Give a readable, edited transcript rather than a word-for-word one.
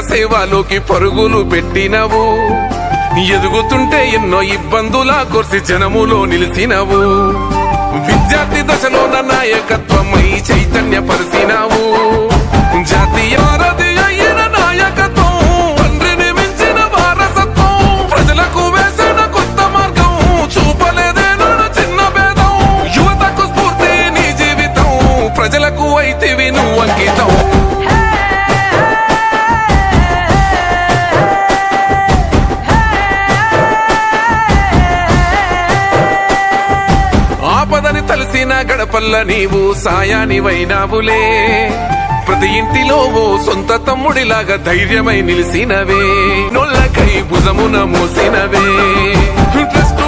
ప్రజాసేవలోకి పరుగులు పెట్టినవు. ఎదుగుతుంటే ఎన్నో ఇబ్బందుల కోర్సి జనములో నిలిచినవు. విద్యార్థి దశలోన నాయకత్వమై చైతన్యపరిచినావు. జాతీయ వారధి అయిన నాయకత్వం, తండ్రిని మించిన వారసత్వం, ప్రజలకు వేసిన కొత్త మార్గం, చూపలేదేనా చిన్న భేదం. యువతకు స్ఫూర్తి నీ జీవితం, ప్రజలకు అయితివి నువ్వు అంకితం. ఆపదని తలసిన గడపల్ల నీవు సాయానివైనావులే. ప్రతి ఇంటిలో ఓ సొంత తమ్ముడిలాగా ధైర్యమై నిలిసినవే. నొల్లకై భుజమున మోసినవే. ట్రస్ట్